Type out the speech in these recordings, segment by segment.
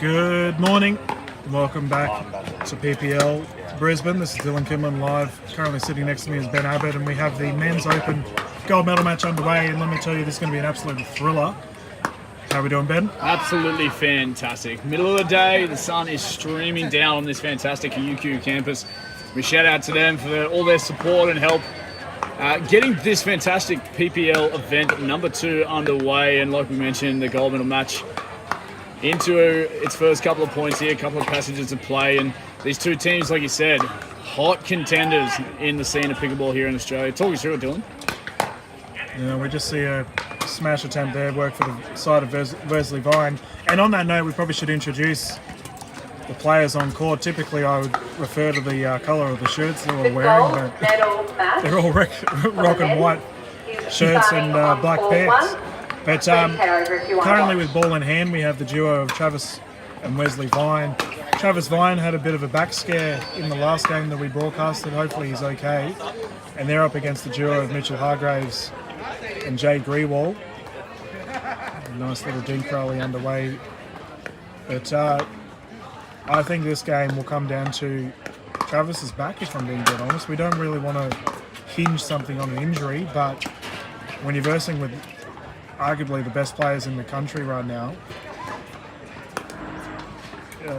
Good morning. Welcome back to PPL Brisbane. This is Dylan Kimlin live. Currently sitting next to me is Ben Abbott, and we have the Men's Open gold medal match underway. And let me tell you, this is going to be an absolute thriller. How are we doing, Ben? Absolutely fantastic. Middle of the day, the sun is streaming down on this fantastic UQ campus. We shout out to them for all their support and help getting this fantastic PPL event number 2 underway. And like we mentioned, the gold medal match into its first couple of points here, a couple of passages of play. And these two teams, like you said, hot contenders in the scene of pickleball here in Australia. Talk us through it, Dylan. Yeah, we just see a smash attempt there, work for the side of Wesley Vine. And on that note, we probably should introduce the players on court. Typically, I would refer to the colour of the shirts they're all wearing, but they're all rocking white shirts and black pants. But currently with ball in hand, we have the duo of Travis and Wesley Vine. Travis Vine had a bit of a back scare in the last game that we broadcasted. Hopefully he's okay. And they're up against the duo of Mitchell Hargreaves and Jay Grewal. Nice little dink rally underway. But I think this game will come down to Travis's back, if I'm being dead honest. We don't really want to hinge something on an injury, but when you're versing with arguably the best players in the country right now,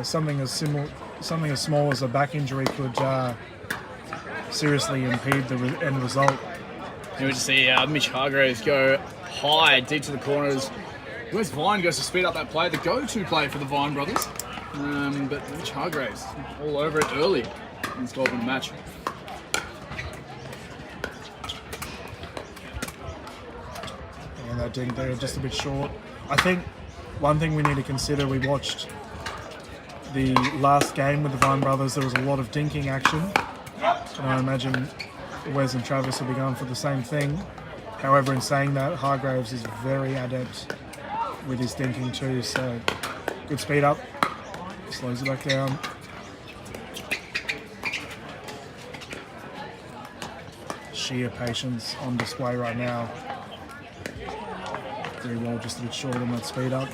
something as small as a back injury could seriously impede the end result. You would see Mitch Hargreaves go high, deep to the corners. Where's Vine goes to speed up that play, the go-to play for the Vine brothers. But Mitch Hargreaves all over it early in this gold medal match. And that dink there just a bit short. I think one thing we need to consider, we watched the last game with the Vine brothers, there was a lot of dinking action. And I imagine Wes and Travis will be going for the same thing. However, in saying that, Hargreaves is very adept with his dinking too, so good speed up, slows it back down. Sheer patience on display right now. Very well, just a bit short on that speed up.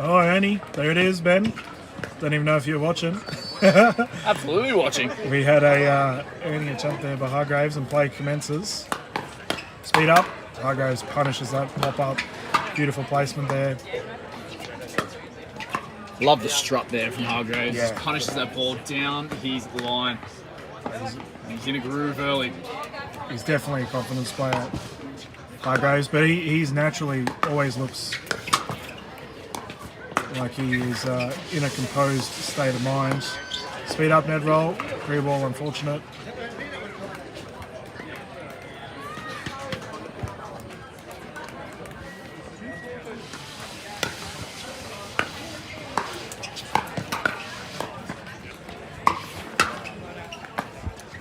Oh, Ernie, there it is, Ben. Don't even know if you're watching. Absolutely watching. We had a Ernie attempt there by Hargreaves, and play commences. Speed up. Hargreaves punishes that pop up. Beautiful placement there. Love the strut there from Hargreaves. Yeah. Just punishes that ball down his line. He's in a groove early. He's definitely a confidence player, Hargreaves, but he's naturally always looks like he is in a composed state of mind. Speed up, net roll. Grewal, unfortunate.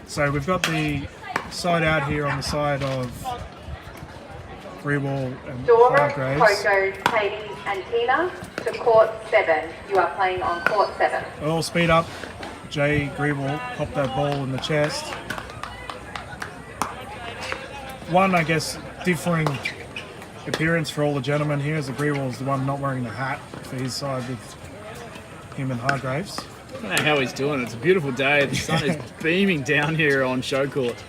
So we've got the side out here on the side of Grewal and Hargreaves. Coco, Katie and Tina to court 7. You are playing on court 7. All speed up. Jay Grewal popped that ball in the chest. One, I guess, differing appearance for all the gentlemen here, as the Grewal is the one not wearing the hat for his side with him and Hargreaves. I don't know how he's doing it. It's a beautiful day. The sun is beaming down here on show court.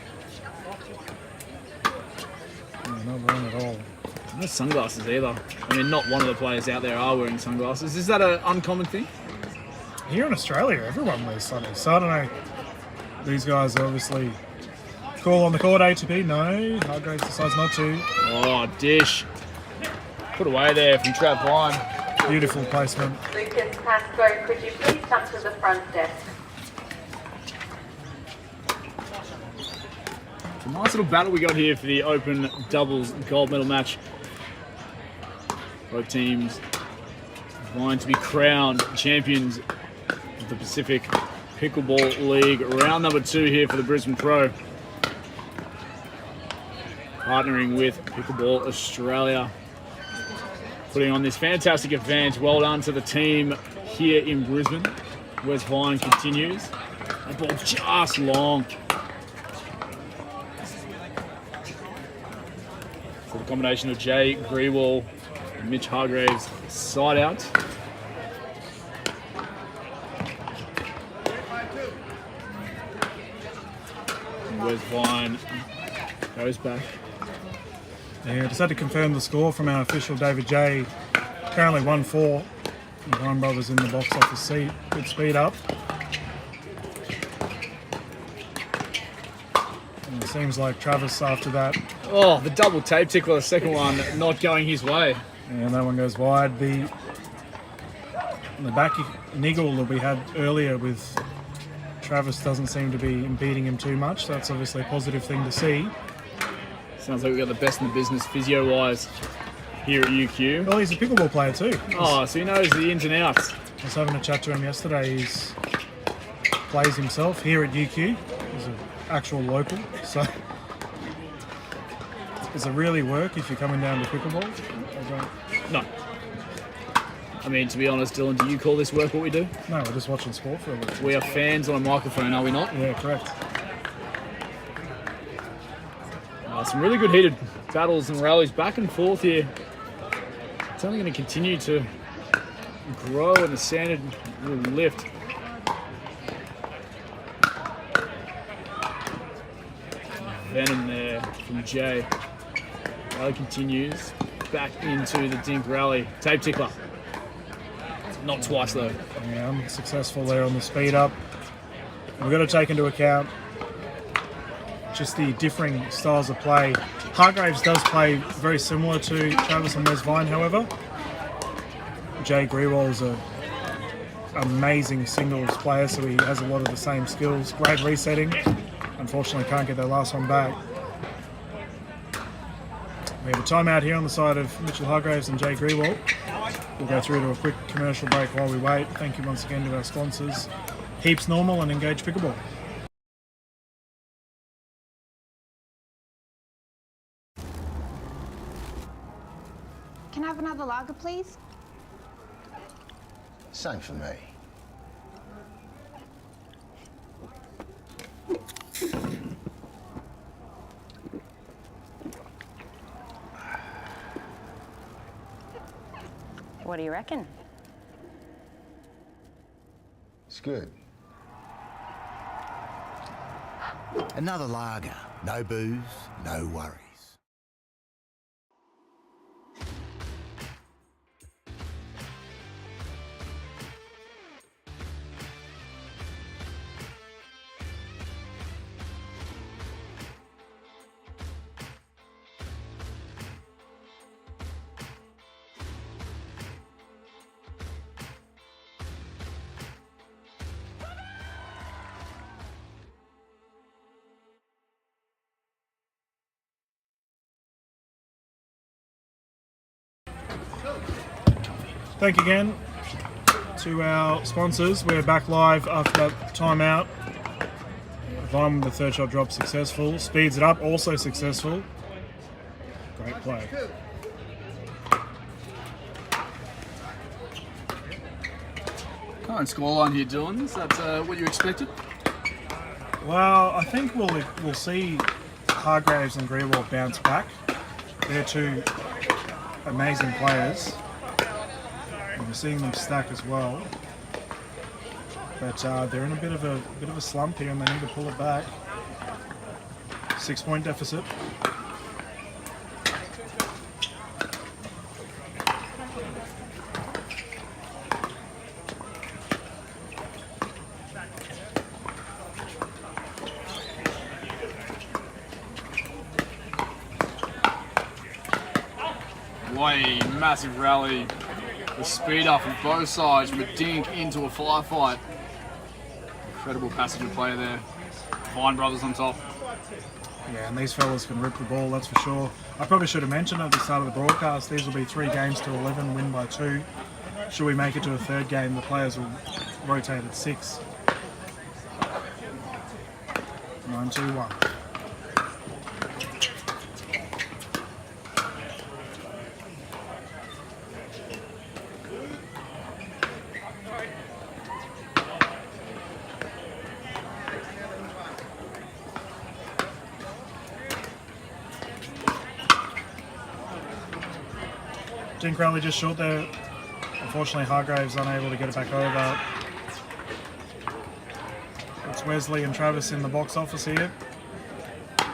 Yeah, not wrong at all. No sunglasses either. I mean, not one of the players out there are wearing sunglasses. Is that an uncommon thing? Here in Australia, everyone wears sunnies. So I don't know. These guys are obviously cool on the court. A to B, no. Hargreaves decides not to. Oh, dish. Put away there from Trav Vine. Beautiful placement. Lucas Pascoe, could you please come to the front desk? It's a nice little battle we got here for the Open doubles gold medal match. Both teams vying to be crowned champions of the Pacific Pickleball League. Round number 2 here for the Brisbane Pro. Partnering with Pickleball Australia. Putting on this fantastic event. Well done to the team here in Brisbane. Wes Vine continues. That ball just long. So the combination of Jay Grewal and Mitch Hargreaves side out. And Wes Vine goes back. Yeah, just had to confirm the score from our official David J. Currently 1-4. The Vine brothers in the box office seat. Good speed up. And it seems like Travis after that. Oh, the double tape tickle, the second one not going his way. And that one goes wide. The back niggle that we had earlier with Travis doesn't seem to be impeding him too much. That's obviously a positive thing to see. Sounds like we've got the best in the business physio-wise here at UQ. Well, he's a pickleball player too. Oh, so he knows the ins and outs. I was having a chat to him yesterday. He plays himself here at UQ. He's an actual local. So does it really work if you're coming down to pickleball? No. I mean, to be honest, Dylan, do you call this work what we do? No, we're just watching sport for a little bit. We are fans on a microphone, are we not? Yeah, correct. Some really good heated battles and rallies back and forth here. It's only going to continue to grow and the standard will lift. Venom there from Jay. Rally continues back into the dink rally. Tape tickler. Not twice though. Yeah, unsuccessful there on the speed up. We've got to take into account just the differing styles of play. Hargreaves does play very similar to Travis and Wes Vine, however. Jay Grewal is an amazing singles player, so he has a lot of the same skills. Great resetting. Unfortunately, can't get that last one back. We have a timeout here on the side of Mitchell Hargreaves and Jay Grewal. We'll go through to a quick commercial break while we wait. Thank you once again to our sponsors, Heaps Normal and Engage Pickleball. Can I have another lager, please? Same for me. What do you reckon? It's good. Another lager. No booze, no worries. Thank you again to our sponsors. We're back live after that timeout. Vine with the third shot drop successful. Speeds it up, also successful. Great play. Current scoreline here, Dylan. Is that what you expected? Well, I think we'll see Hargreaves and Grewal bounce back. They're two amazing players. And we're seeing them stack as well. But they're in a bit of a slump here and they need to pull it back. 6-point deficit. Way massive rally. The speed up on both sides from a dink into a fly fight. Incredible passage of play there. Vine brothers on top. Yeah, and these fellas can rip the ball, that's for sure. I probably should have mentioned at the start of the broadcast, these will be 3 games to 11, win by 2. Should we make it to a third game, the players will rotate at 6. 9-2-1. Dink rally just short there. Unfortunately, Hargreaves unable to get it back over. It's Wesley and Travis in the box office here.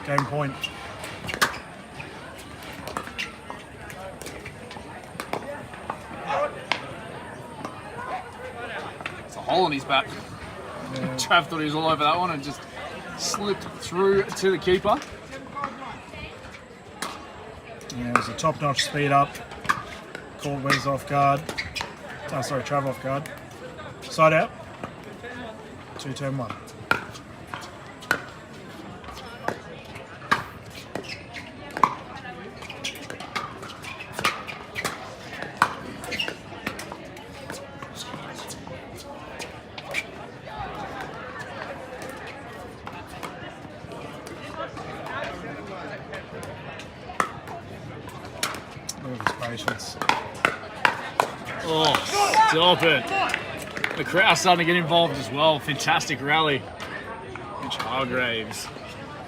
Game point. It's a hole in his back. Yeah. Trav thought he was all over that one and just slipped through to the keeper. Yeah, it was a top-notch speed up. Caught Wes off guard. Oh, sorry, Trav off guard. Side out. 2-10-1. Look at his patience. Oh, stop it. The crowd's starting to get involved as well. Fantastic rally. Mitch Hargreaves.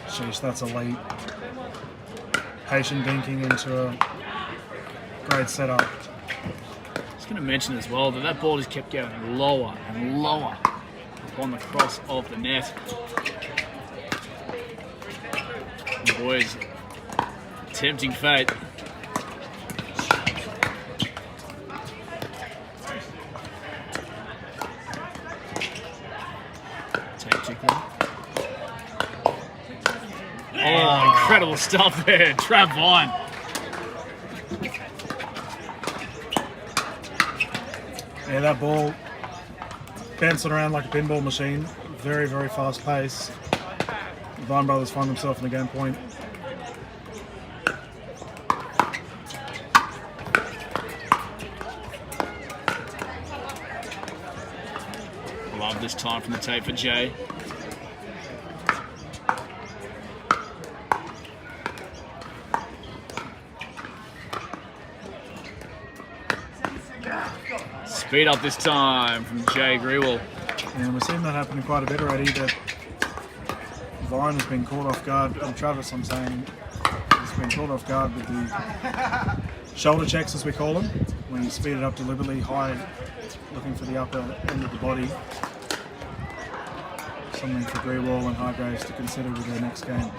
Sheesh, that's elite. Patient dinking into a great setup. I was going to mention as well that that ball just kept going lower and lower upon the cross of the net. The boys, tempting fate. Oh, incredible stuff there, Trav Vine. Yeah, that ball bouncing around like a pinball machine. Very, very fast pace. The Vine brothers find themselves in the game point. Love this time from the tape for Jay. Speed up this time from Jay Grewal. And we're seeing that happening quite a bit already. That Vine has been caught off guard, and Travis, I'm saying, has been caught off guard with the shoulder checks, as we call them, when you speed it up deliberately high, looking for the upper end of the body. Something for Grewal and Hargreaves to consider with their next game.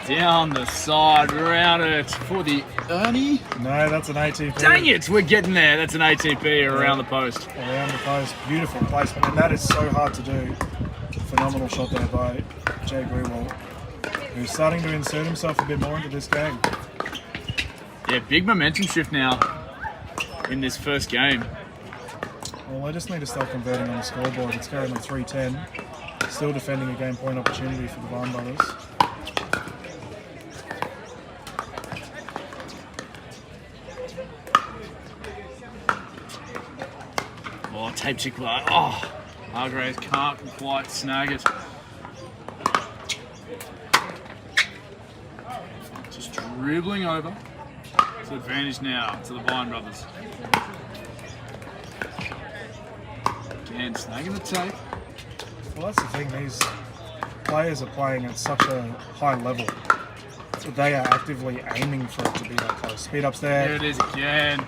Down the side, round it for the Ernie. No, that's an ATP. Dang it, we're getting there. That's an ATP around the post. Around the post, beautiful placement, and that is so hard to do. Phenomenal shot there by Jay Grewal, who's starting to insert himself a bit more into this game. Yeah, big momentum shift now in this first game. Well, I just need to start converting on the scoreboard. It's currently 3-10. Still defending a game point opportunity for the Vine brothers. Oh, tape chick. Oh, Hargreaves can't quite snag it. Just dribbling over. It's an advantage now to the Vine brothers. Again, snagging the tape. Well, that's the thing. These players are playing at such a high level that they are actively aiming for it to be that close. Speed ups there. There it is again.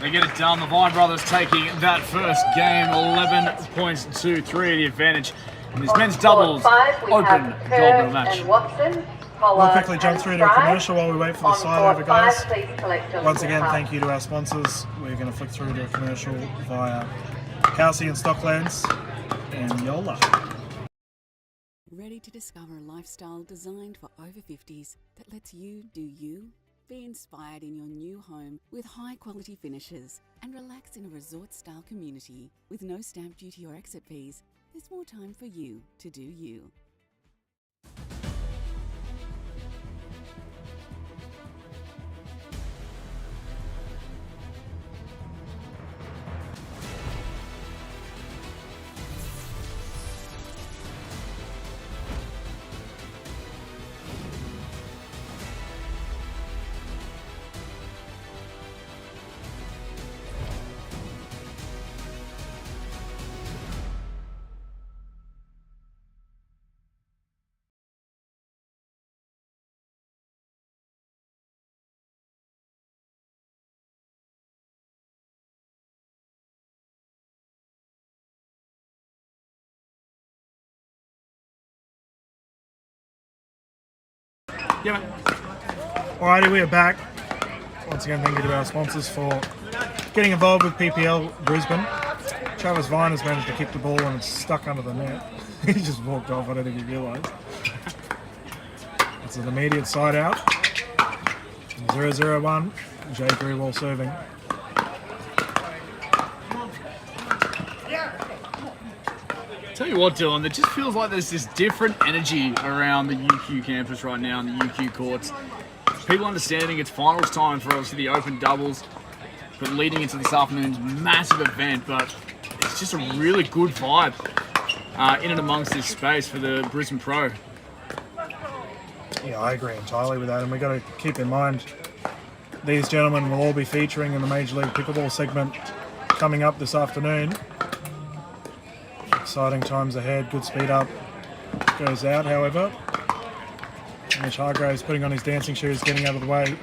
They get it done. The Vine brothers taking that first game, 11 points to 3, the advantage in this men's doubles open gold match. And Watson, We'll quickly jump through to a commercial while we wait for the side over, guys. Please collect your Once again, scorecard. thank you to our sponsors. We're going to flick through to a commercial via Kelsey and Stocklands and Yola. Ready to discover a lifestyle designed for over 50s that lets you do you? Be inspired in your new home with high-quality finishes and relax in a resort-style community with no stamp duty or exit fees. There's more time for you to do you. Yeah, mate. Alrighty, we are back. Once again, thank you to our sponsors for getting involved with PPL Brisbane. Travis Vine has managed to kick the ball and it's stuck under the net. He just walked off, I don't think he realised. It's an immediate side out. 0-0-1, Jay Grewal serving. Tell you what, Dylan, it just feels like there's this different energy around the UQ campus right now in the UQ courts. People understanding it's finals time for obviously the open doubles, but leading into this afternoon's massive event, but it's just a really good vibe in and amongst this space for the Brisbane Pro. Yeah, I agree entirely with that, and we've got to keep in mind these gentlemen will all be featuring in the Major League Pickleball segment coming up this afternoon. Exciting times ahead, good speed up goes out, however. Mitch Hargreaves putting on his dancing shoes, getting out of the way.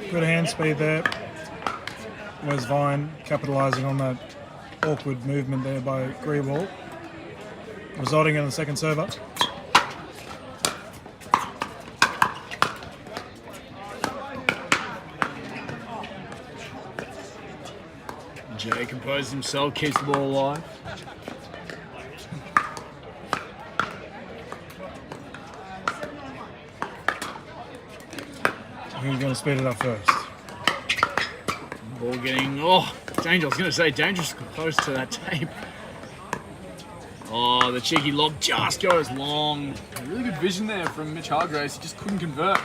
Good hand speed there. Wes Vine capitalising on that awkward movement there by Grewal, resulting in the second server. Jay composes himself, keeps the ball alive. Who's going to speed it up first? Ball getting, dangerous. I was going to say dangerous close to that tape. Oh, the cheeky lob just goes long. Really good vision there from Mitch Hargreaves. He just couldn't convert.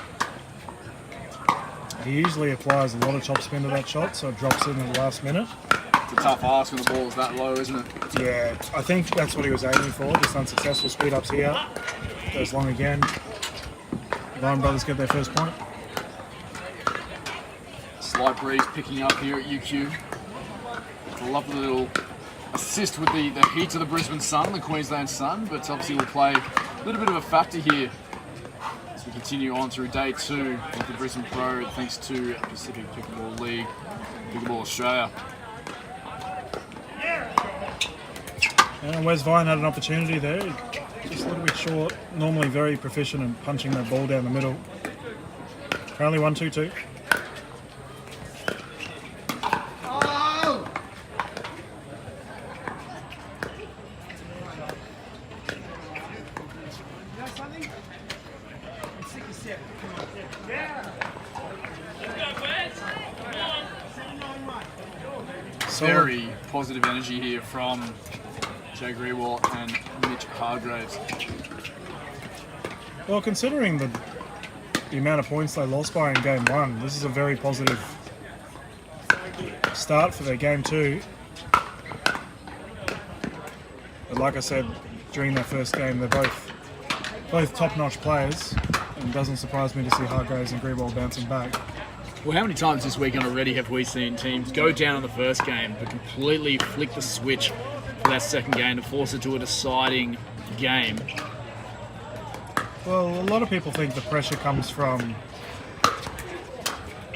He usually applies a lot of topspin to that shot, so it drops in at the last minute. It's a tough ask when the ball is that low, isn't it? Yeah, I think that's what he was aiming for. Just unsuccessful speed ups here. Goes long again. Vine brothers get their first point. Slight breeze picking up here at UQ. It's a lovely little assist with the heat of the Brisbane sun, the Queensland sun, but obviously will play a little bit of a factor here as we continue on through day 2 of the Brisbane Pro, thanks to Pacific Pickleball League, Pickleball Australia. And Wes Vine had an opportunity there. Just a little bit short. Normally very proficient in punching that ball down the middle. Currently 1-2-2. Very positive energy here from Jay Grewal and Mitch Hargreaves. Well, considering the amount of points they lost by in game 1, this is a very positive start for their game 2. But like I said, during their first game, they're both top-notch players, and it doesn't surprise me to see Hargreaves and Grewal bouncing back. Well, how many times this weekend already have we seen teams go down in the first game but completely flick the switch for that second game to force it to a deciding game? Well, a lot of people think the pressure comes from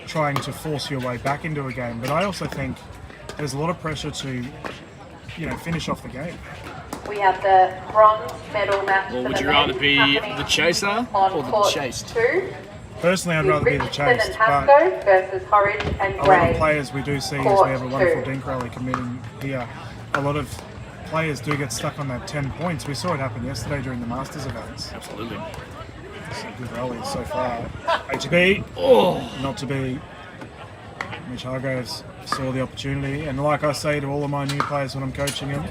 trying to force your way back into a game, but I also think there's a lot of pressure to, finish off the game. We have the bronze medal match. Or for would the you rather men be happening the chaser on or the court chased? 2. Personally, I'd rather be the Richardson chased, and but Hasco versus Horridge and a lot of Gray. players we do see, as we have a wonderful dink rally committing here, a lot of players do get stuck on that 10 points. We saw it happen yesterday during the Masters events. Absolutely. Some good rallies so far. HB, not to be. Mitch Hargreaves saw the opportunity, and like I say to all of my new players when I'm coaching them,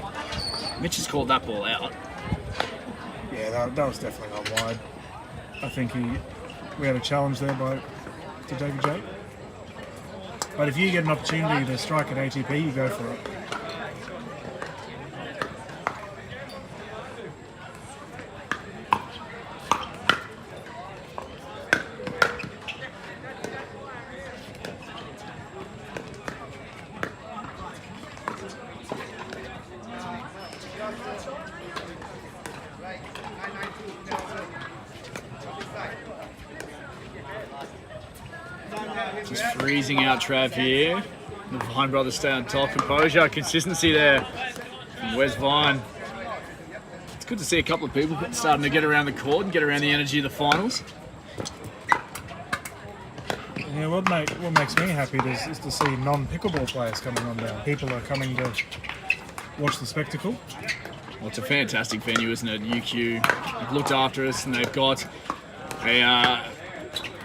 Mitch has called that ball out. yeah, that was definitely not wide. I think we had a challenge there to David J. But if you get an opportunity to strike at ATP, you go for it. Just freezing out Trav here. The Vine brothers stay on top. Composure, consistency there from Wes Vine. It's good to see a couple of people starting to get around the court and get around the energy of the finals. Yeah, what makes me happy is to see non-pickleball players coming on down. People are coming to watch the spectacle. Well, it's a fantastic venue, isn't it? UQ have looked after us, and they've got a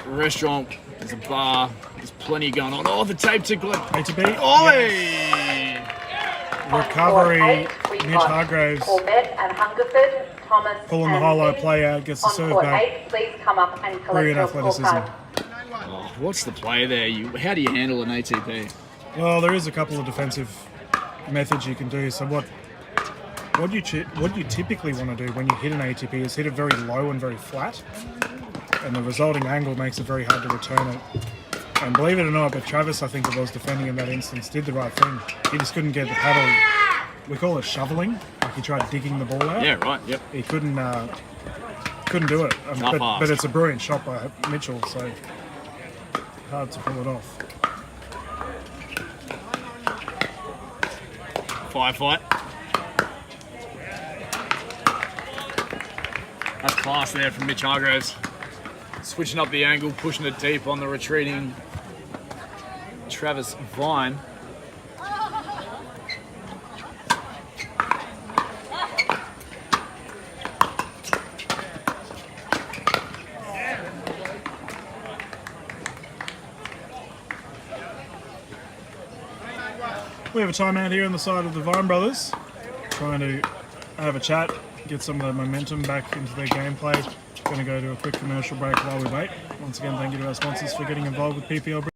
restaurant, there's a bar, there's plenty going on. Oh, the tape tickler. ATB. Oi! Yes. Recovery. Mitch Hargreaves Corbett and Hungerford, Thomas pulling the and high-low King. play out, gets the On serve court back. 8, please come up and collect Brilliant your athleticism. scorecard. Oh, what's the play there? How do you handle an ATP? Well, there is a couple of defensive methods you can do. So what you typically want to do when you hit an ATP is hit it very low and very flat, and the resulting angle makes it very hard to return it. And believe it or not, but Travis, I think it was defending in that instance, did the right thing. He just couldn't get the paddle. We call it shoveling. Like he tried digging the ball out. Yeah, right. Yep. He couldn't do it. But it's a brilliant shot by Mitchell, so hard to pull it off. Firefight. That's class there from Mitch Hargreaves. Switching up the angle, pushing it deep on the retreating Travis Vine. We have a timeout here on the side of the Vine brothers, trying to have a chat, get some of the momentum back into their gameplay. Going to go to a quick commercial break while we wait. Once again, thank you to our sponsors for getting involved with PPL.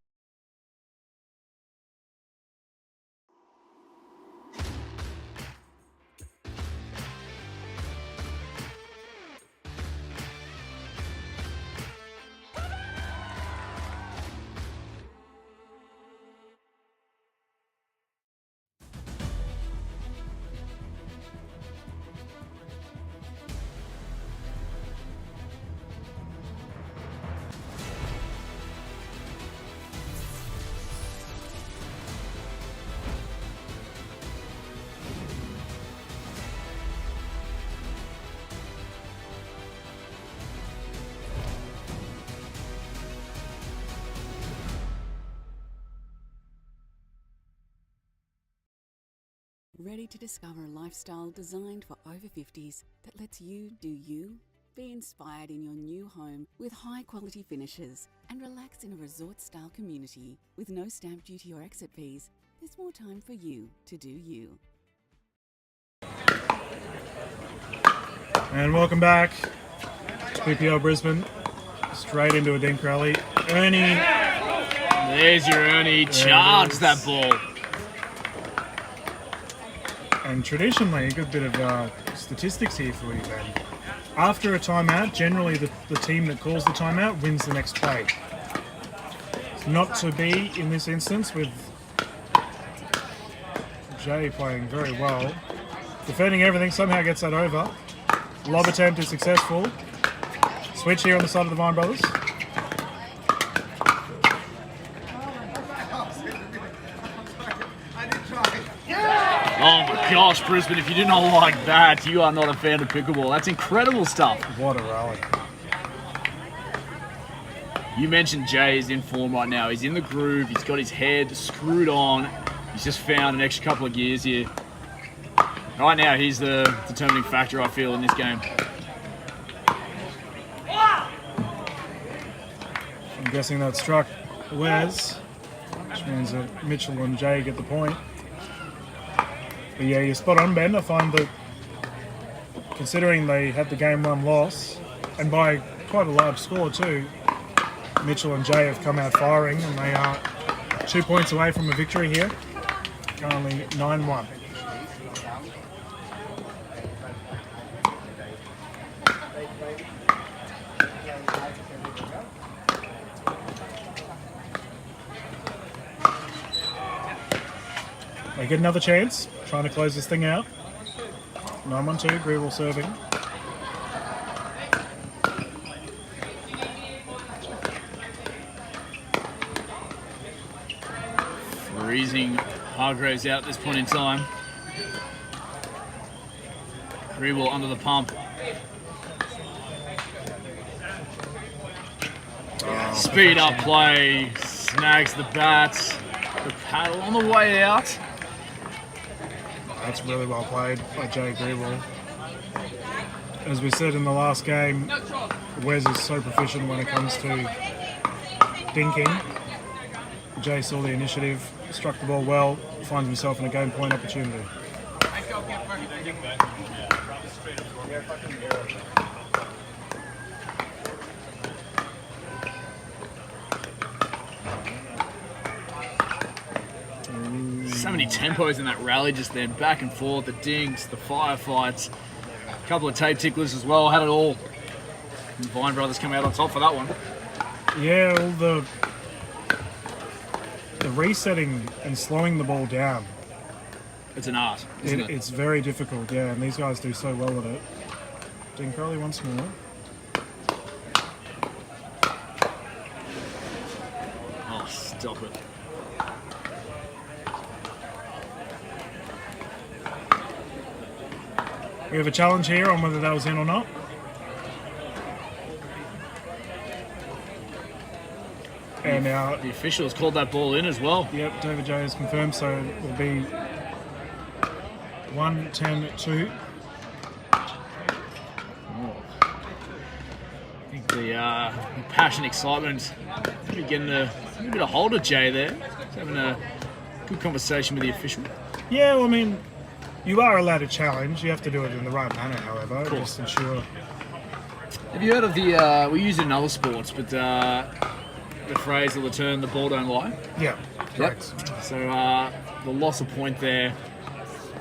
Ready to discover a lifestyle designed for over 50s that lets you do you? Be inspired in your new home with high-quality finishes and relax in a resort-style community with no stamp duty or exit fees. There's more time for you to do you. And welcome back to PPL Brisbane. Straight into a dink rally. Ernie. There's your Ernie. Charge that ball. And traditionally, a good bit of statistics here for you, Ben. After a timeout, generally the team that calls the timeout wins the next play. It's not to be in this instance, with Jay playing very well. Defending everything, somehow gets that over. Lob attempt is successful. Switch here on the side of the Vine brothers. Oh my gosh, Brisbane, if you do not like that, you are not a fan of pickleball. That's incredible stuff. What a rally. You mentioned Jay is in form right now. He's in the groove. He's got his head screwed on. He's just found an extra couple of gears here. Right now, he's the determining factor, I feel, in this game. I'm guessing that struck Wes, which means that Mitchell and Jay get the point. But yeah, you're spot on, Ben. I find that considering they had the game 1 loss, and by quite a large score too, Mitchell and Jay have come out firing, and they are 2 points away from a victory here. Currently 9-1. They get another chance, trying to close this thing out. 9-1-2, Grewal serving. freezing Hargreaves out at this point in time. Grewal under the pump. Speed up play, snags the bat, the paddle on the way out. That's really well played by Jay Grewal. As we said in the last game, Wes is so proficient when it comes to dinking. Jay saw the initiative, struck the ball well, finds himself in a game point opportunity. So many tempos in that rally just then, back and forth, the dinks, the firefights, a couple of tape ticklers as well, had it all. And Vine Brothers come out on top for that one. Yeah, all the resetting and slowing the ball down. It's an art, isn't it? It's very difficult, yeah, and these guys do so well at it. Dink early once more. Oh, stop it. We have a challenge here on whether that was in or not. And now, The officials called that ball in as well. yep, David J has confirmed, so it will be 1-10-2. I think the passion, excitement, maybe getting a bit of hold of Jay there. He's having a good conversation with the official. Yeah, well, I mean, you are allowed to challenge. You have to do it in the right manner, however. course. Just ensure. Have you heard of the, we use it in other sports, but the phrase or the term, the ball don't lie? Yeah, correct. So the loss of point there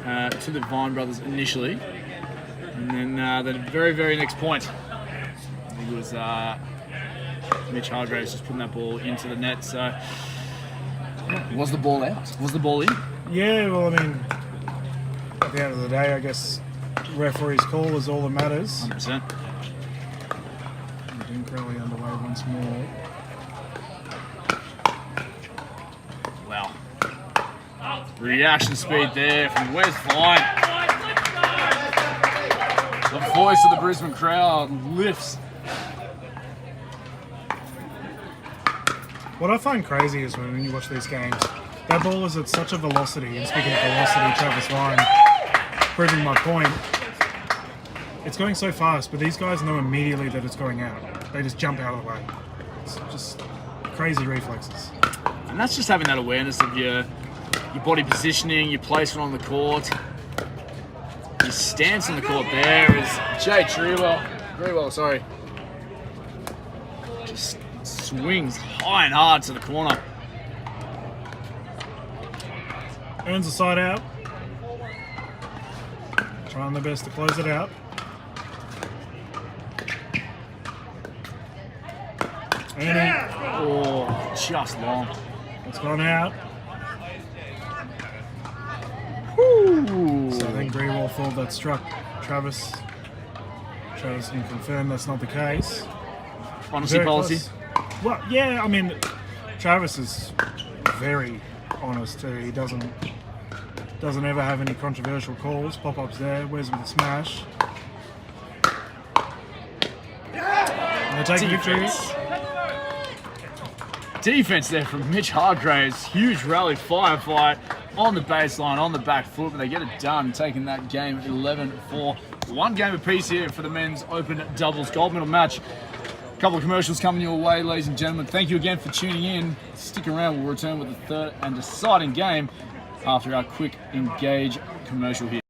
to the Vine Brothers initially. And then the very, very next point, I think it was Mitch Hargreaves just putting that ball into the net. So was the ball out? Was the ball in? Yeah, well, I mean, at the end of the day, I guess referee's call is all that matters. 100%. Dink rally underway once more. Wow. Reaction speed there from Wes Vine. The voice of the Brisbane crowd lifts. What I find crazy is when you watch these games, that ball is at such a velocity, and speaking of velocity, Travis Vine, proving my point, it's going so fast, but these guys know immediately that it's going out. They just jump out of the way. It's just crazy reflexes. And that's just having that awareness of your body positioning, your placement on the court, your stance on the court. There is Jay Grewal, sorry. Just swings high and hard to the corner. Earns a side out. Trying their best to close it out. And Oh, just long. it's gone out. Ooh. So I think Grewal thought that struck Travis. Travis can confirm that's not the case. Honesty Very policy. close. Well, yeah, I mean, Travis is very honest too. He doesn't ever have any controversial calls. Pop-ups there. Where's with the smash? And they take victory. Defense there from Mitch Hargreaves. Huge rally firefight on the baseline, on the back foot, but they get it done, taking that game 11-4. One game apiece here for the men's open doubles gold medal match. A couple of commercials coming your way, ladies and gentlemen. Thank you again for tuning in. Stick around. We'll return with the third and deciding game after our quick engage commercial here.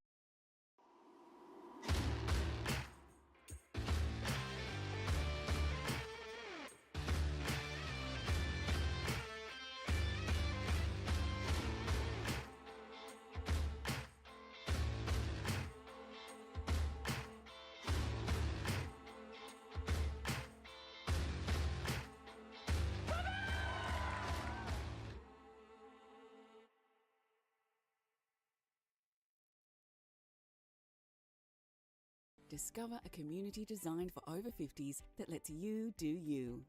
Discover a community designed for over 50s that lets you do you.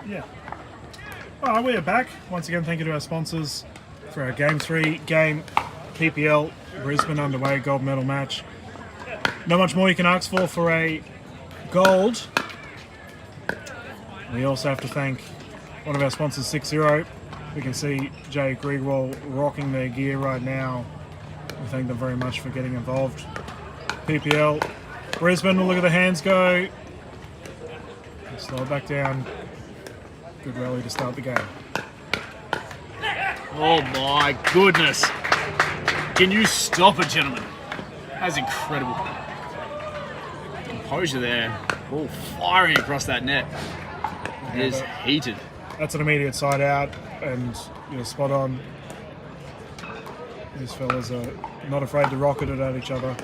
Yeah. All right, we are back. Once again, thank you to our sponsors for our Game 3 game PPL Brisbane underway gold medal match. Not much more you can ask for a gold. We also have to thank one of our sponsors, 6-0. We can see Jay Grewal rocking their gear right now. We thank them very much for getting involved. PPL Brisbane, we'll look at the hands go. Slow it back down. Good rally to start the game. Oh my goodness. Can you stop it, gentlemen? That's incredible. Composure there. Oh, firing across that net. It is heated. That's an immediate side out, and you're spot on. These fellas are not afraid to rocket it at each other.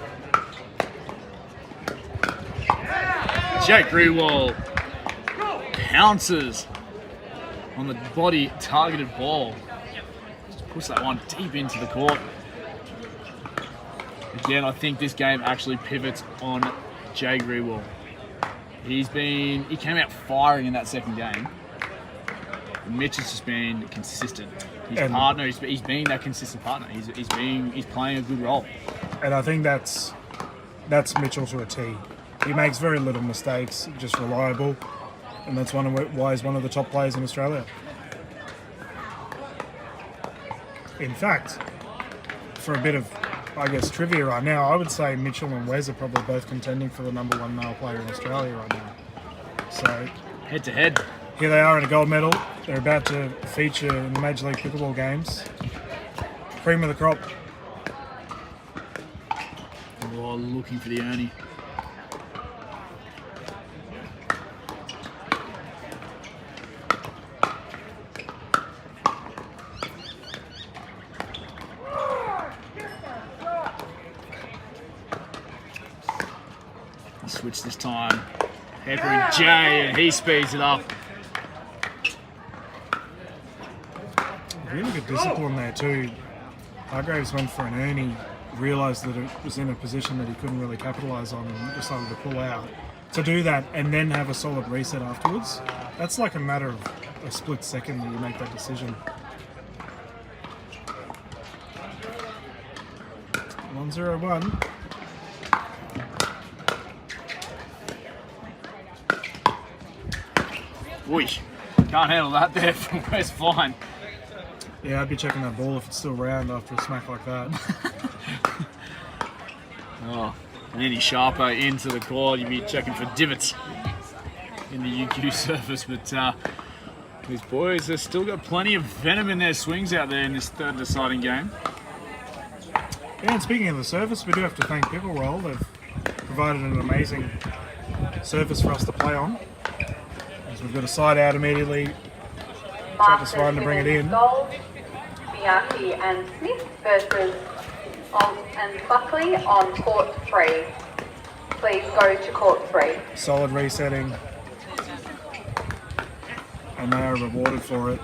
Jake Grewal pounces on the body targeted ball. Just puts that one deep into the court. Again, I think this game actually pivots on Jay Grewal. He came out firing in that second game. Mitch has just been consistent. His partner, he's being that consistent partner. He's playing a good role. And I think that's Mitchell to a T. He makes very little mistakes, just reliable, and that's why he's one of the top players in Australia. In fact, for a bit of, I guess, trivia right now, I would say Mitchell and Wes are probably both contending for the #1 male player in Australia right now. So, head to head. Here they are in a gold medal. They're about to feature in the Major League Pickleball games. Cream of the crop. Oh, looking for the Ernie. Switch this time. Peppering Jay, and he speeds it up. Really good discipline there too. Hargreaves went for an Ernie, realised that it was in a position that he couldn't really capitalise on and decided to pull out. To do that and then have a solid reset afterwards, that's like a matter of a split second that you make that decision. 1-0-1. Whoosh. Can't handle that there from West Fine. Yeah, I'd be checking that ball if it's still round after a smack like that. Oh, and any sharper into the court, you'd be checking for divots in the UQ surface. But these boys have still got plenty of venom in their swings out there in this third deciding game. Yeah, and speaking of the surface, we do have to thank Pickleball. They've provided an amazing surface for us to play on. As we've got a side out immediately. Travis Ryan to bring it in. Gold, Bianchi and Smith versus Alt and Buckley on court 3. Please go to court 3. Solid resetting. And they are rewarded for it.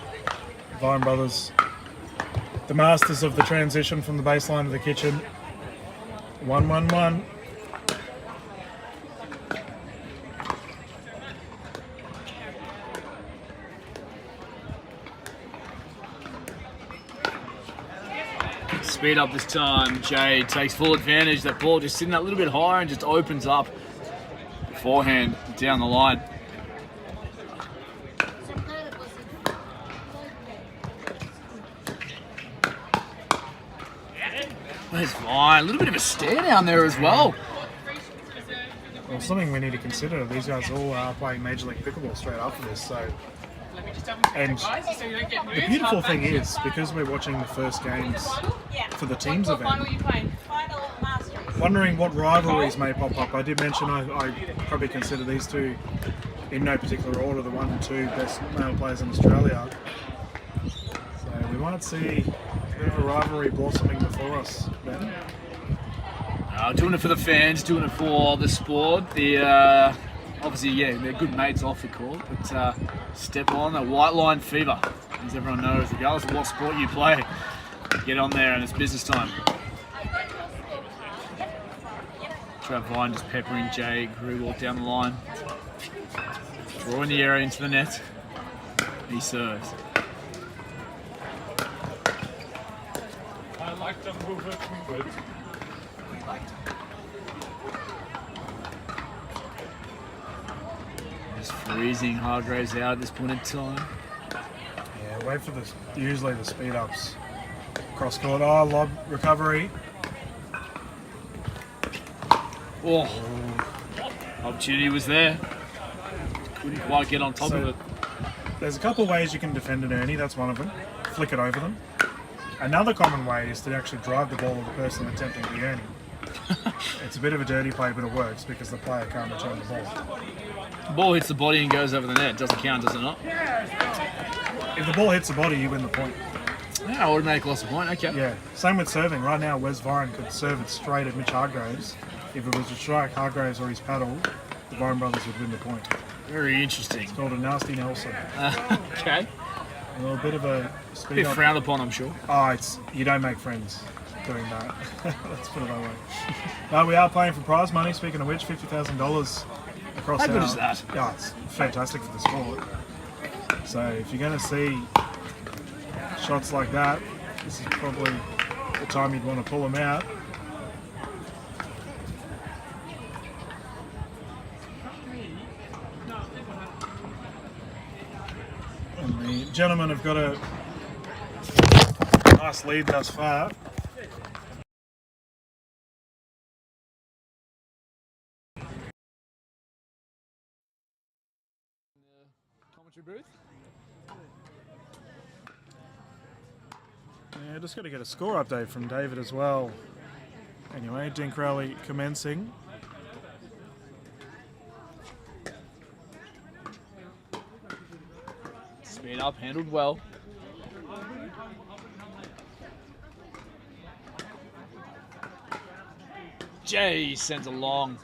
Vine Brothers, the masters of the transition from the baseline to the kitchen. 1-1-1. Speed up this time. Jay takes full advantage. That ball just sitting that little bit higher and just opens up forehand down the line. That's fine. A little bit of a stare down there as well. Well, something we need to consider. These guys all are playing Major League Pickleball straight after this, so. And the beautiful thing is, because we're watching the first games for the teams event, wondering what rivalries may pop up. I did mention I probably consider these two, in no particular order, the 1 and 2 best male players in Australia. So we might see a bit of a rivalry blossoming before us, Ben. Doing it for the fans, doing it for the sport. The obviously, yeah, they're good mates off the court, but step on that white line fever, as everyone knows, regardless of what sport you play. Get on there and it's business time. Trav Vine just peppering Jay Grewal down the line. Drawing the error into the net. He serves. I like to move it. Just freezing Hargreaves out at this point in time. Yeah, wait for usually the speed ups. Cross court, lob recovery. Oh, opportunity was there. Couldn't quite get on top of it. There's a couple ways you can defend an Ernie, that's one of them. Flick it over them. Another common way is to actually drive the ball to the person attempting the Ernie. It's a bit of a dirty play, but it works because the player can't return the ball. The ball hits the body and goes over the net. Doesn't count, does it not? If the ball hits the body, you win the point. Yeah, automatic loss of point. Okay. Yeah, same with serving. Right now, Wes Vine could serve it straight at Mitch Hargreaves. If it was to strike Hargreaves or his paddle, the Vine brothers would win the point. Very interesting. It's called a nasty Nelson. Okay. A little bit of a A speed bit up. frowned upon, I'm sure. Oh, you don't make friends doing that. Let's put it that way. No, we are playing for prize money. Speaking of which, $50,000 across. How good is that? Yeah, it's fantastic for the sport. So if you're going to see shots like that, this is probably the time you'd want to pull them out. And the gentlemen have got a nice lead thus far. Commentary booth. Yeah, just got to get a score update from David as well. Anyway, Dink Rally commencing. Speed up, handled well. Jay sends a long.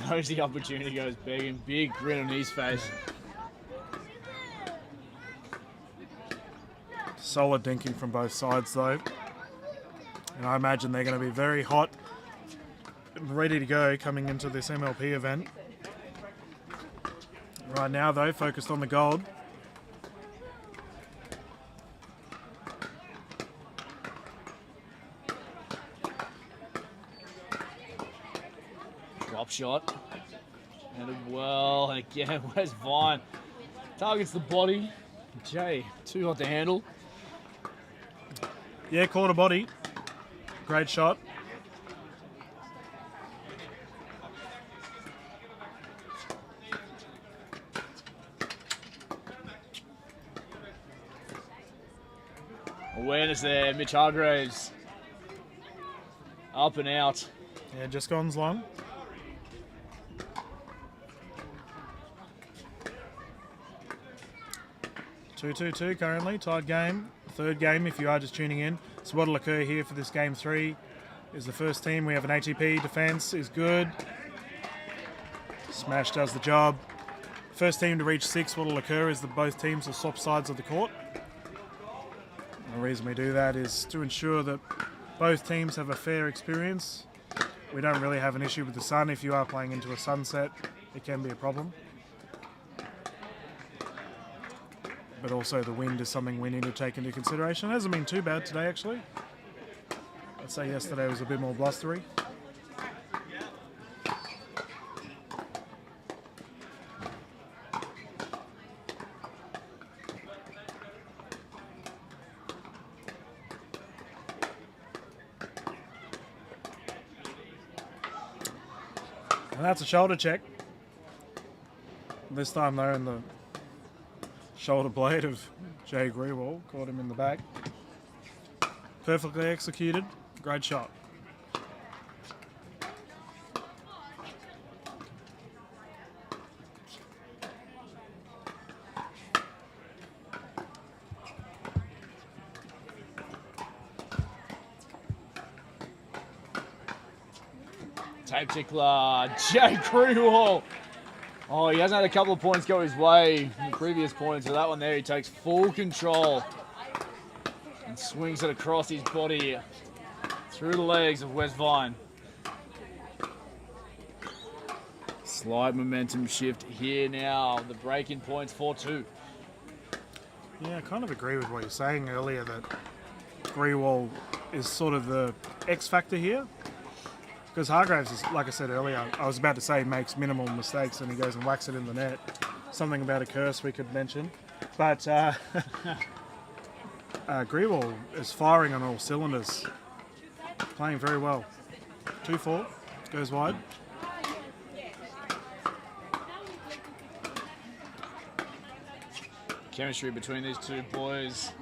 Knows the opportunity, goes begging. Big grin on his face. Solid dinking from both sides though. And I imagine they're going to be very hot and ready to go coming into this MLP event. Right now though, focused on the gold. Drop shot. Handled well. And again, where's Vine? Targets the body. Jay, too hot to handle. Yeah, caught a body. Great shot. Awareness there, Mitch Hargreaves. Up and out. Yeah, just gone long. Two currently, tied game. Third game if you are just tuning in. So what'll occur here for this game 3 is the first team. We have an ATP defense is good. Smash does the job. First team to reach 6, what'll occur is that both teams will swap sides of the court. The reason we do that is to ensure that both teams have a fair experience. We don't really have an issue with the sun. If you are playing into a sunset, it can be a problem. But also the wind is something we need to take into consideration. It hasn't been too bad today, actually. I'd say yesterday was a bit more blustery. And that's a shoulder check. This time though in the shoulder blade of Jay Grewal, caught him in the back. Perfectly executed, great shot. Tape tickler, Jay Grewal. Oh, he hasn't had a couple of points go his way in the previous points. So that one there, he takes full control and swings it across his body through the legs of Wes Vine. Slight momentum shift here now. The break-in points 4-2. Yeah, I kind of agree with what you're saying earlier that Grewal is sort of the X factor here. Because Hargreaves, is, like I said earlier, I was about to say makes minimal mistakes and he goes and whacks it in the net. Something about a curse we could mention. But Grewal is firing on all cylinders. Playing very well. 2-4, goes wide. Chemistry between these two boys,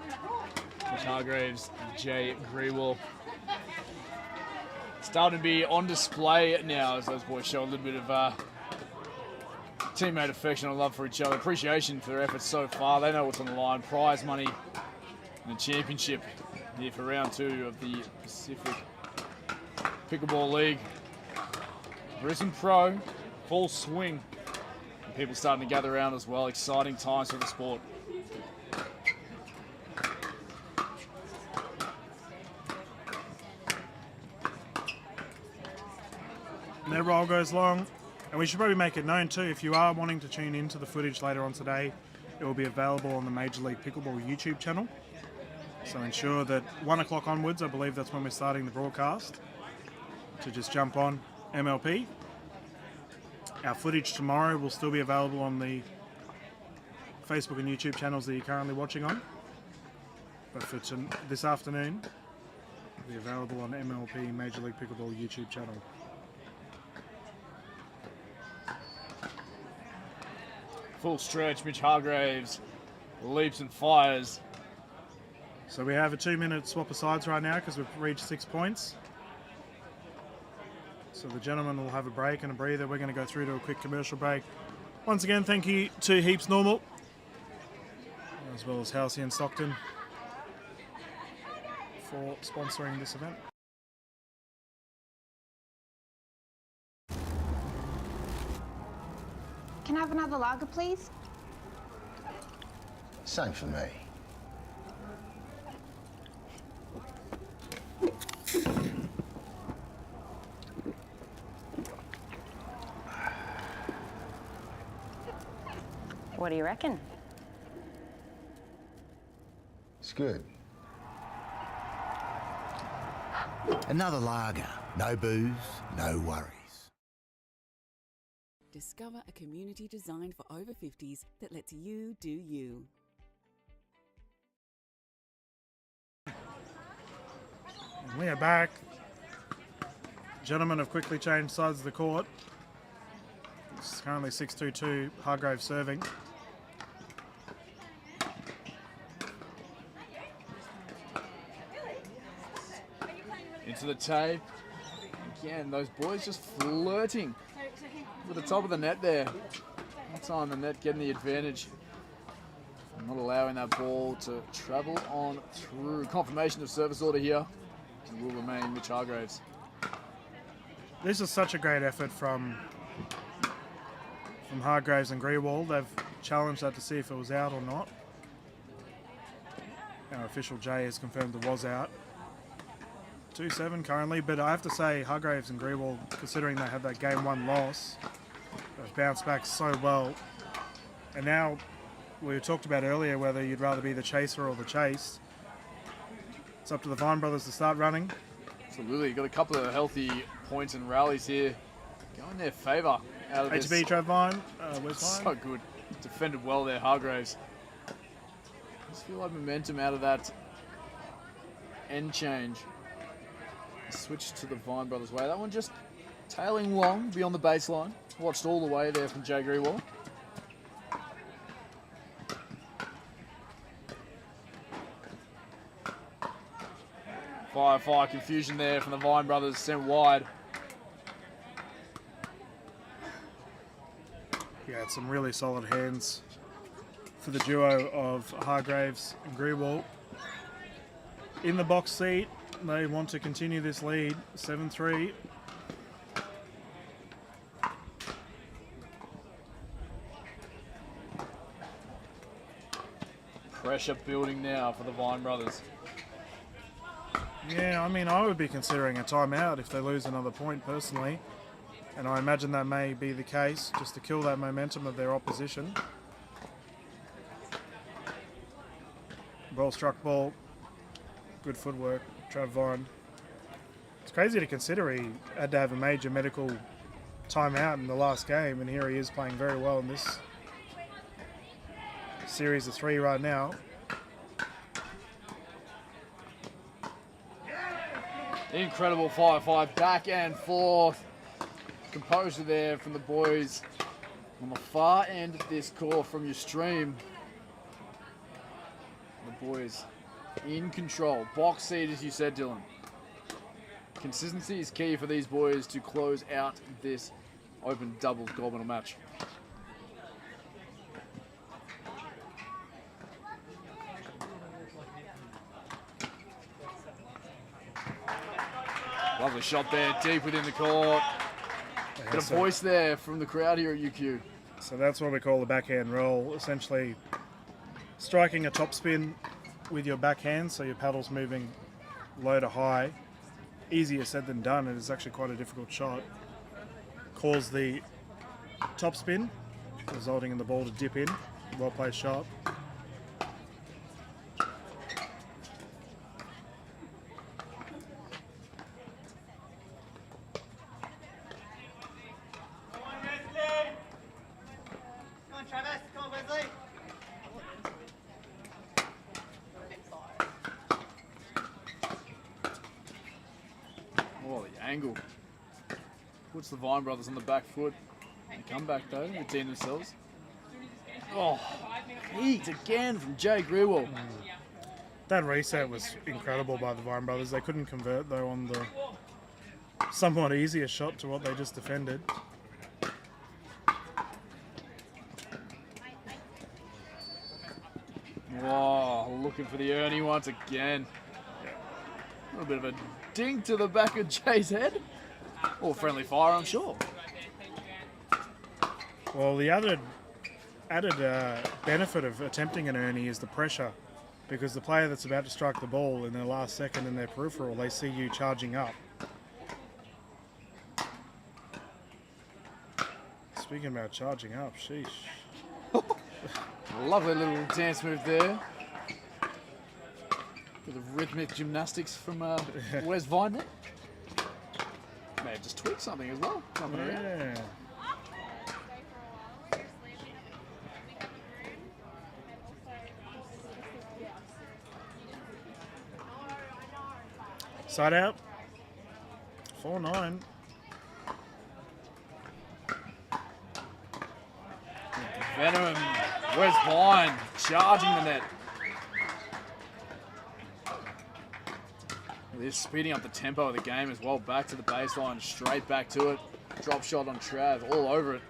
Mitch Hargreaves and Jay Grewal, starting to be on display now as those boys show a little bit of teammate affection and love for each other, appreciation for their efforts so far. They know what's on the line, prize money and the championship here for round 2 of the Pacific Pickleball League. Brisbane Pro, full swing. And people starting to gather around as well. Exciting times for the sport. And their roll goes long. And we should probably make it known too, if you are wanting to tune into the footage later on today, it will be available on the Major League Pickleball YouTube channel. So ensure that 1 o'clock onwards, I believe that's when we're starting the broadcast, to just jump on MLP. Our footage tomorrow will still be available on the Facebook and YouTube channels that you're currently watching on. But for this afternoon, it will be available on MLP Major League Pickleball YouTube channel. Full stretch, Mitch Hargreaves leaps and fires. So we have a 2-minute swap of sides right now because we've reached 6 points. So the gentlemen will have a break and a breather. We're going to go through to a quick commercial break. Once again, thank you to Heaps Normal, as well as Halcyon and Stockton, for sponsoring this event. Can I have another lager, please? Same for me. What do you reckon? It's good. Another lager. No booze, no worries. Discover a community designed for over 50s that lets you do you. And we are back. Gentlemen have quickly changed sides of the court. It's currently 6-2-2, Hargreaves serving. Into the tape. Again, those boys just flirting with the top of the net there. One time the net getting the advantage. Not allowing that ball to travel on through. Confirmation of service order here. It will remain Mitch Hargreaves. This is such a great effort from Hargreaves and Grewal. They've challenged that to see if it was out or not. Our official Jay has confirmed it was out. 2-7 currently, but I have to say Hargreaves and Grewal, considering they had that game 1 loss, they've bounced back so well. And now, we talked about earlier whether you'd rather be the chaser or the chased. It's up to the Vine brothers to start running. Absolutely, got a couple of healthy points and rallies here. Go in their favour out of this. HB, Trav Vine, where's Vine? So good. Defended well there, Hargreaves. Just feel like momentum out of that end change. Switch to the Vine brothers' way. That one just tailing long beyond the baseline. Watched all the way there from Jay Grewal. Fire, confusion there from the Vine brothers, sent wide. Yeah, it's some really solid hands for the duo of Hargreaves and Grewal. In the box seat, they want to continue this lead, 7-3. Pressure building now for the Vine brothers. Yeah, I mean, I would be considering a timeout if they lose another point personally. And I imagine that may be the case, just to kill that momentum of their opposition. Well struck ball. Good footwork. Trav Vine. It's crazy to consider he had to have a major medical timeout in the last game, and here he is playing very well in this series of 3 right now. Incredible 5-5 back and forth. Composure there from the boys on the far end of this court from your stream. The boys in control. Box seat, as you said, Dylan. Consistency is key for these boys to close out this open doubles gold medal match. Lovely shot there, deep within the court. Bit of voice there from the crowd here at UQ. So that's what we call the backhand roll. Essentially striking a topspin with your backhand, so your paddle's moving low to high. Easier said than done. It is actually quite a difficult shot. Cause the topspin, resulting in the ball to dip in. Well played shot. Oh, the angle. Puts the Vine brothers on the back foot. They come back though, redeem themselves. Oh, heat again from Jay Grewal. That reset was incredible by the Vine brothers. They couldn't convert though on the somewhat easier shot to what they just defended. Whoa, looking for the Ernie once again. A little bit of a ding to the back of Jay's head. Or friendly fire, I'm sure. Well, the added benefit of attempting an Ernie is the pressure, because the player that's about to strike the ball in their last second in their peripheral, they see you charging up. Speaking about charging up, sheesh. Lovely little dance move there. Bit of rhythmic gymnastics from Wes Vine there. May have just tweaked something as well. Jumping around. Yeah. Side out. 4-9. Venom, Wes Vine charging the net. This speeding up the tempo of the game as well. Back to the baseline, straight back to it. Drop shot on Trav, all over it.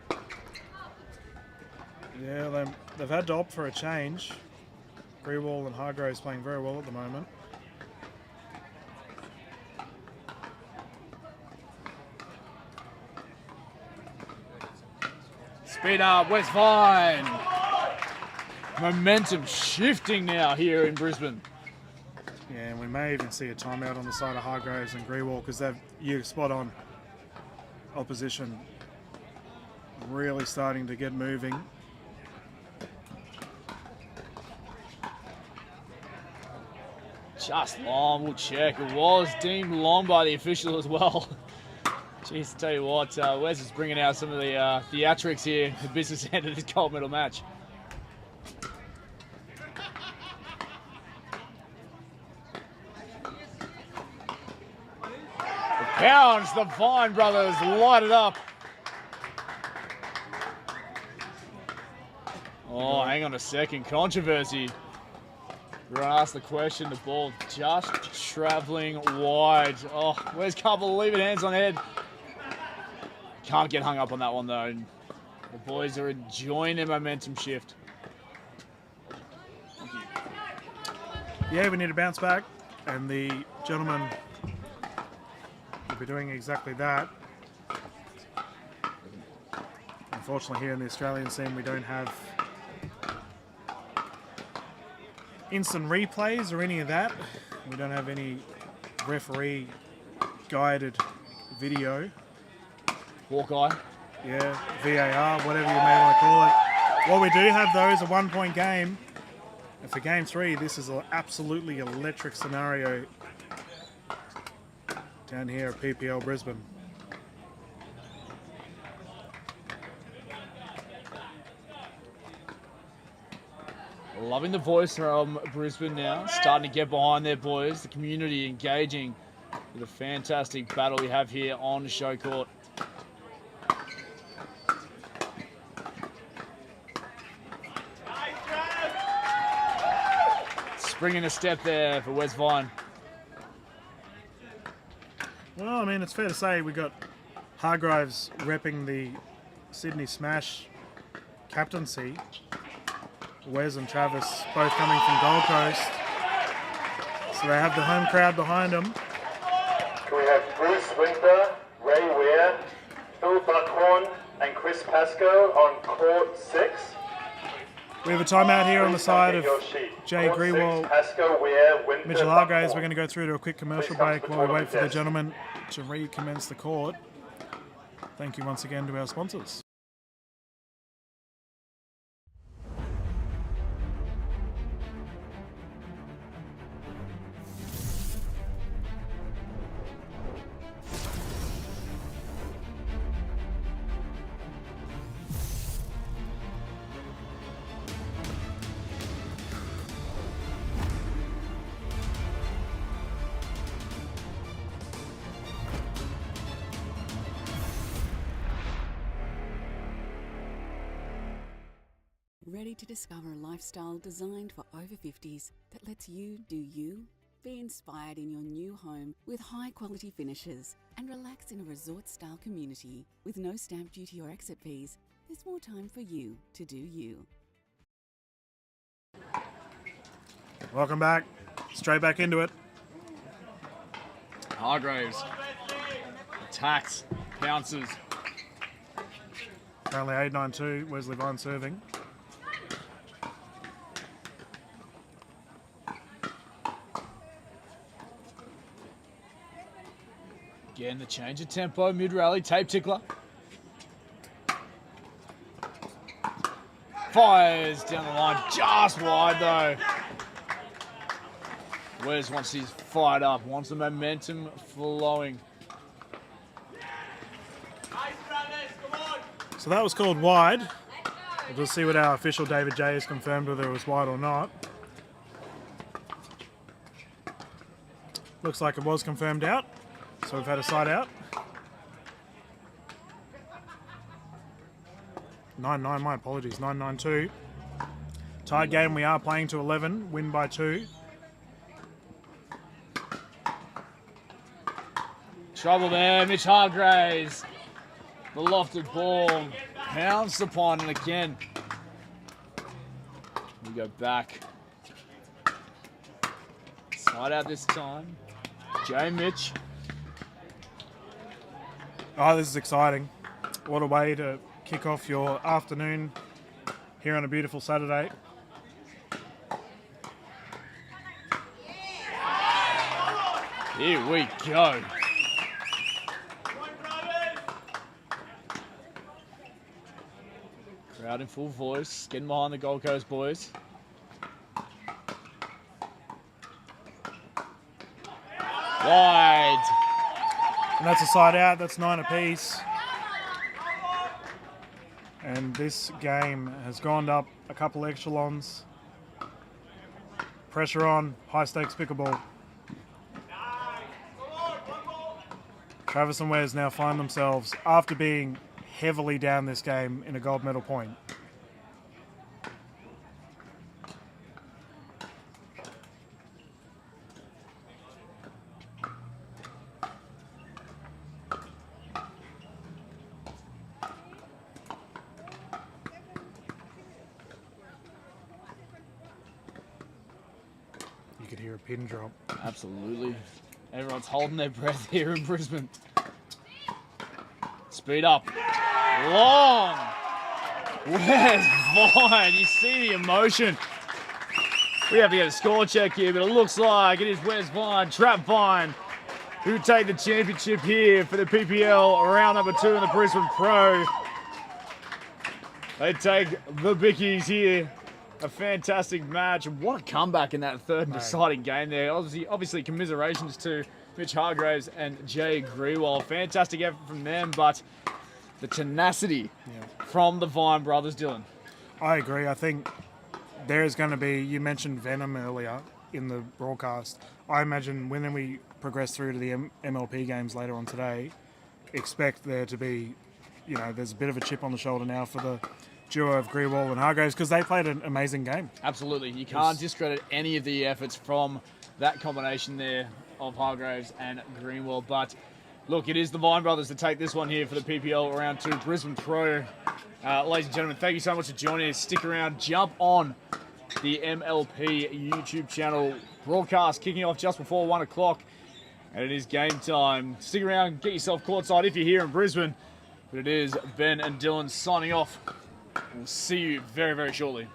Yeah, they've had to opt for a change. Grewal and Hargreaves playing very well at the moment. Speed up, Wes Vine. Momentum shifting now here in Brisbane. Yeah, and we may even see a timeout on the side of Hargreaves and Grewal, because you're spot on. Opposition really starting to get moving. Just long, we'll check. It was deemed long by the official as well. Jeez, tell you what, Wes is bringing out some of the theatrics here, the business end of this gold medal match. Pounds, the Vine brothers light it up. Oh, hang on a second, controversy. We're gonna ask the question, the ball just traveling wide. Oh, Wes can't believe it, hands on head. Can't get hung up on that one though. The boys are enjoying their momentum shift. Yeah, we need to bounce back, and the gentleman will be doing exactly that. Unfortunately, here in the Australian scene, we don't have instant replays or any of that. We don't have any referee guided video. Hawkeye. Yeah, VAR, whatever you may want to call it. What we do have though is a 1 point game. And for game 3, this is an absolutely electric scenario down here at PPL Brisbane. Loving the voice from Brisbane now, starting to get behind their boys, the community engaging with a fantastic battle we have here on the show court. Springing a step there for Wes Vine. Well, I mean, it's fair to say we got Hargreaves repping the Sydney Smash captaincy. Wes and Travis both coming from Gold Coast. So they have the home crowd behind them. We have Bruce Winter, Ray Weir, Phil Buckhorn, and Chris Pascoe on court 6. We have a timeout here on the side of Jay Grewal, Mitchell Hargreaves. We're going to go through to a quick commercial break while we wait for the gentlemen to recommence the court. Thank you once again to our sponsors. Ready to discover a lifestyle designed for over 50s that lets you do you? Be inspired in your new home with high quality finishes and relax in a resort style community with no stamp duty or exit fees. There's more time for you to do you. Welcome back. Straight back into it. Hargreaves attacks, pounces. Currently 8-9-2, Wesley Vine serving. Again, the change of tempo, mid-rally, tape tickler. Fires down the line, just wide though. Wes wants his fired up, wants the momentum flowing. So that was called wide. We'll just see what our official David J has confirmed whether it was wide or not. Looks like it was confirmed out. So we've had a side out. 9-9, my apologies, 9-9-2. Tied game, we are playing to 11, win by 2. Trouble there, Mitch Hargreaves. The lofted ball pounced upon, and again, we go back. Side out this time. Jay Mitch. Oh, this is exciting. What a way to kick off your afternoon here on a beautiful Saturday. Here we go. Crowd in full voice, getting behind the Gold Coast boys. Wide. And that's a side out, that's 9 apiece. And this game has gone up a couple echelons. Pressure on, high stakes pickleball. Travis and Wes now find themselves, after being heavily down this game, in a gold medal point. You could hear a pin drop. Absolutely. Everyone's holding their breath here in Brisbane. Speed up. Long. Where's Vine? You see the emotion. We have to get a score check here, but it looks like it is Wes Vine, Trap Vine, who take the championship here for the PPL round number 2 in the Brisbane Pro. They take the bickies here A fantastic match. What a comeback in that third and deciding game there. Obviously commiserations to Mitch Hargreaves and Jay Grewal. Fantastic effort from them, but the tenacity from the Vine brothers, Dylan. I agree. I think there is going to be, you mentioned Venom earlier in the broadcast. I imagine when we progress through to the MLP games later on today, expect there to be, there's a bit of a chip on the shoulder now for the duo of Grewal and Hargreaves because they played an amazing game. Absolutely. You can't discredit any of the efforts from that combination there of Hargreaves and Greenwell. But look, it is the Vine brothers to take this one here for the PPL round 2 Brisbane Pro. Ladies and gentlemen, thank you so much for joining us. Stick around, jump on the MLP YouTube channel. Broadcast kicking off just before 1 o'clock. And it is game time. Stick around, get yourself courtside if you're here in Brisbane. But it is Ben and Dylan signing off. We'll see you very, very shortly.